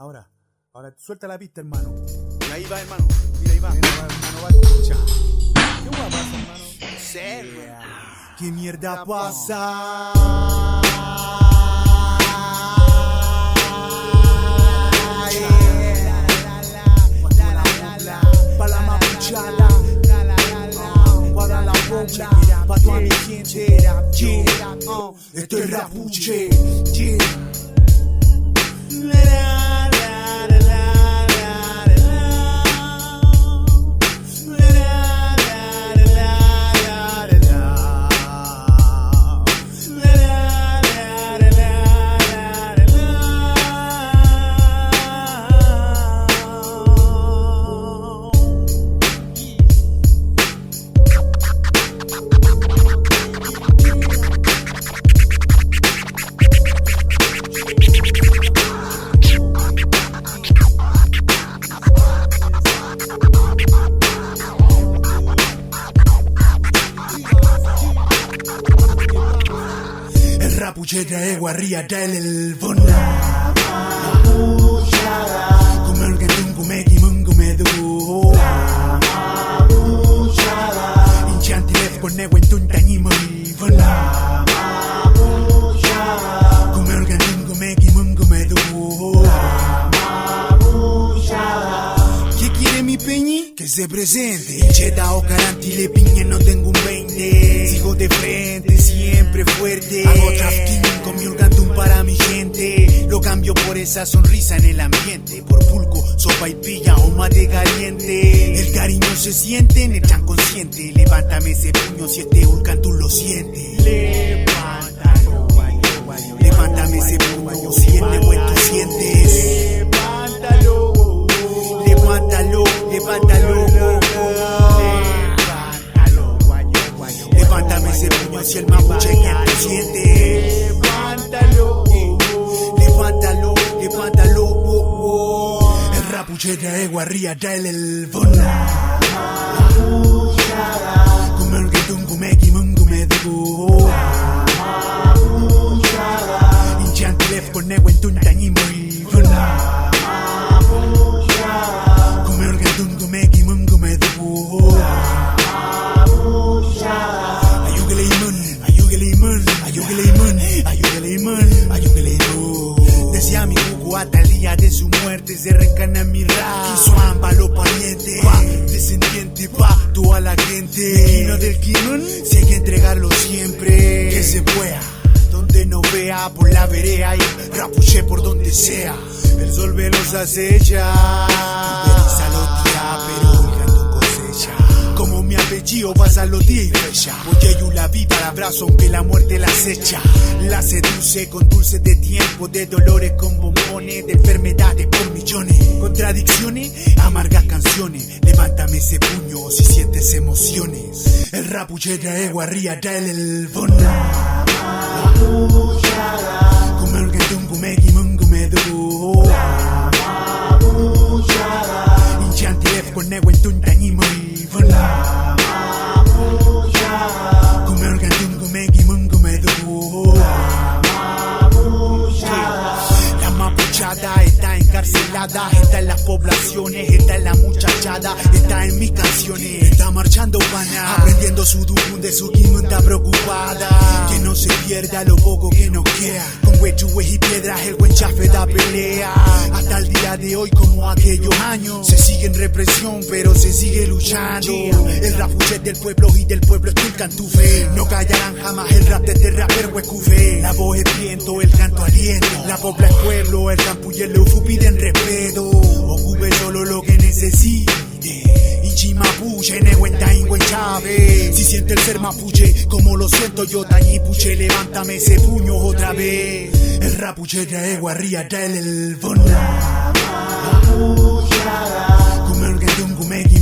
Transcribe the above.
Ahora, suelta la pista, hermano. Y ahí va, hermano. Mira, ahí va. Mira, hermano, va a escuchar. ¿Qué guapa pasa, hermano? No sé, güey. ¿Qué mierda pasa? Pa' la mapuchala, para la pobla, pa' toda mi gente, esto es Rapuche, Rapuche trae guarría, trae el bona. Kumel que tungu meki mungu medu. Inchanti lef con nego en tuntañi muy bona. Kumel que tungu meki mungu medu. ¿Qué quiere mi peñi? Que se presente. Cheta o caranti le piñe, no tengo un 20. Sigo de frente, siempre fuerte. Hago trafking con mi organtum para mi gente. Lo cambio por esa sonrisa en el ambiente. Por pulco, sopa y pilla o mate caliente. El cariño se siente en el tan consciente. Levántame ese puño si este organtum lo siente. Levántalo, levántame ese puño si el negocio tú sientes. Levántalo, levántalo, levántame ese puño si el mapuche que tú sientes. Levántalo, levántalo. El Rapuche trae guarría, trae el bona. Kumel que tungu meki mungu medu. Inchanti lef con nego en tuntañi muy bona. Decía mi cucu hasta el día de su muerte se reencarna en mi rap. Quiso ambas los parientes, descendiente pa' toda la gente. Quino del Quinón, si hay que entregarlo siempre. Que se pueda, donde no vea, por la vereda y Rapuche por donde sea. El sol ve los acecha, pulveriza los días, pero el gato cosecha. Como mi apellido pasa los días y fecha. Oye, yo la vida la abrazo aunque la muerte la acecha. La seduce con dulces de tiempo, de dolores con bombones, de enfermedades por millones. Contradicciones, amargas canciones. Levántame ese puño si sientes emociones. El Rapuche trae guarría, trae el bona. Kumel que tungu meki mungu medu. Inchanti lef con nego en tuntañi muy bona. Kumel que tungu meki mungu medu. La mapuchada está encarcelada, está en las poblaciones, está en la muchachada, está en mis canciones, está marchando pana, aprendiendo su dugun de su quimón, está preocupada, que no se pierda lo poco que nos queda, con huechues y piedras el buen chafe da pelea, hasta el día de hoy como aquellos años, se sigue en represión pero se sigue luchando, el Rapuche del pueblo y del pueblo es el cantufe, no callarán jamás el rap de este rapper huecufe, la voz es viento, el canto aliento, la pobla es pueblo, el campo y el ufu piden respeto, ocupe solo lo que necesite. Inchi mapuche, neguenta ingüen chave. Si siente el ser mapuche, como lo siento yo, tañi puche, levántame ese puño otra vez. El Rapuche trae guarría, trae el bona. Kumel que tungu meki